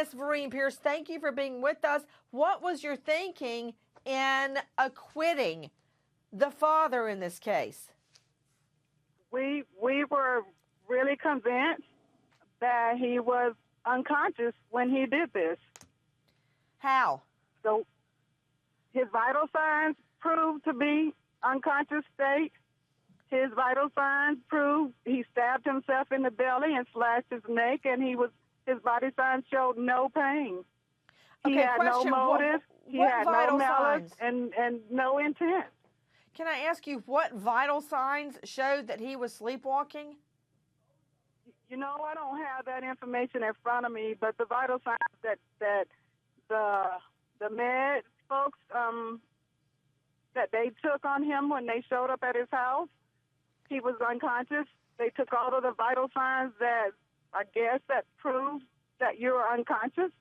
Miss Vereen Pierce, thank you for being with us. What was your thinking in acquitting the father in this case? We were really convinced that he was unconscious when he did this. How? So his vital signs proved to be unconscious state. His vital signs proved he stabbed himself in the belly and slashed his neck, and his body signs showed no pain. He had question, no motive. He had no malice and no intent. Can I ask you what vital signs showed that he was sleepwalking? You know, I don't have that information in front of me, but the vital signs that the med folks that they took on him when they showed up at his house, he was unconscious. They took all of the vital signs that I guess that prove that you are unconscious.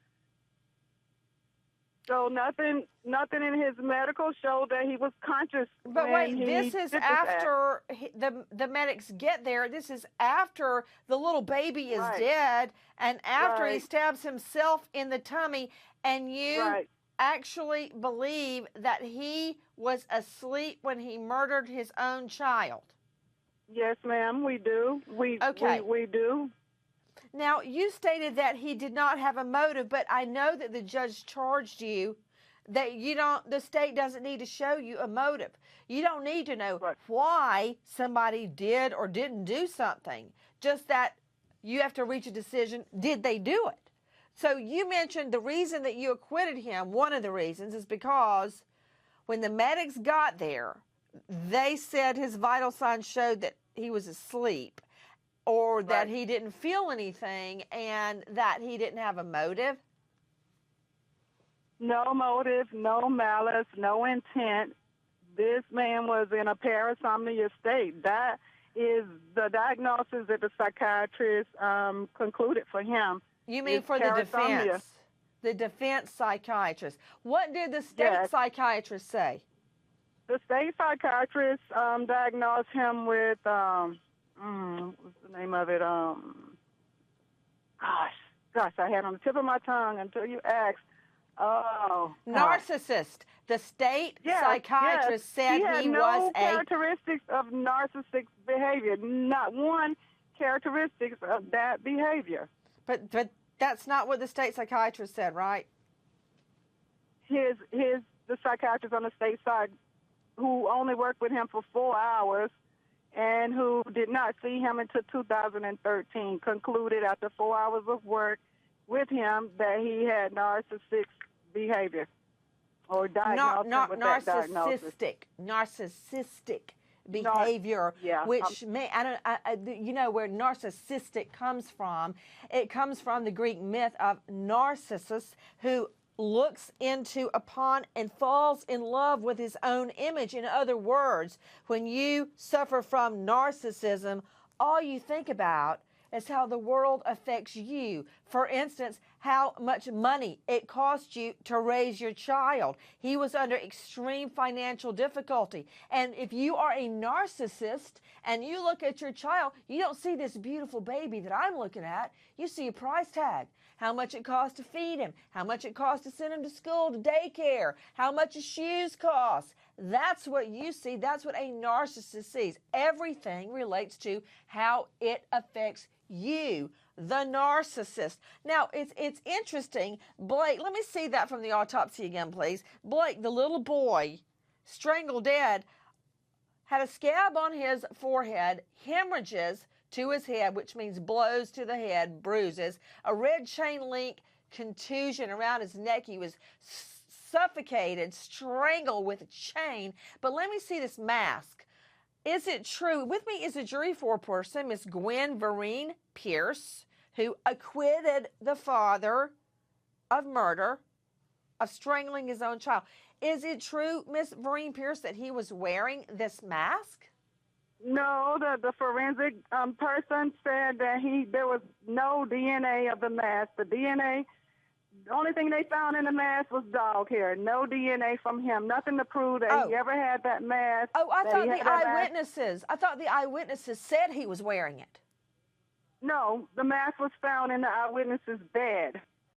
So nothing in his medical showed that he was conscious. But wait, this is after the medics get there. This is after the little baby is dead and after he stabs himself in the tummy, and you actually believe that he was asleep when he murdered his own child. Yes, ma'am, we do. We do. Now, you stated that he did not have a motive, but I know that the judge charged you that the state doesn't need to show you a motive. You don't need to know why somebody did or didn't do something, just that you have to reach a decision, did they do it? So you mentioned the reason that you acquitted him, one of the reasons is because when the medics got there, they said his vital signs showed that he was asleep, or that he didn't feel anything, and that he didn't have a motive? No motive, no malice, no intent. This man was in a parasomnia state. That is the diagnosis that the psychiatrist concluded for him. You mean for the defense? The defense psychiatrist. What did the state psychiatrist say? The state psychiatrist diagnosed him with... what's the name of it? Gosh, I had it on the tip of my tongue until you asked. Oh, narcissist. The state psychiatrist said he was no characteristics of narcissistic behavior. Not one characteristic of that behavior. But that's not what the state psychiatrist said, right? The psychiatrist on the state side, who only worked with him for 4 hours, and who did not see him until 2013, concluded after 4 hours of work with him that he had narcissistic behavior, or diagnosed with that diagnosis. Narcissistic behavior, which you know where narcissistic comes from. It comes from the Greek myth of Narcissus, who looks upon and falls in love with his own image. In other words, when you suffer from narcissism, all you think about is how the world affects you. For instance, how much money it cost you to raise your child. He was under extreme financial difficulty. And if you are a narcissist and you look at your child, you don't see this beautiful baby that I'm looking at. You see a price tag. How much it costs to feed him, how much it costs to send him to school, to daycare, how much his shoes cost. That's what you see. That's what a narcissist sees. Everything relates to how it affects you, the narcissist. Now, it's interesting. Blake, let me see that from the autopsy again, please. Blake, the little boy, strangled dead, had a scab on his forehead, hemorrhages to his head, which means blows to the head, bruises, a red chain link contusion around his neck. He was suffocated, strangled with a chain. But let me see this mask. Is it true? With me is a jury foreperson, Miss Gwen Vereen Pierce, who acquitted the father of murder, of strangling his own child. Is it true, Miss Vereen Pierce, that he was wearing this mask? No, the forensic person said that there was no DNA of the mask. The only thing they found in the mask was dog hair. No DNA from him. Nothing to prove that he ever had that mask. Oh, I thought the eyewitnesses said he was wearing it. No, the mask was found in the eyewitness's bed.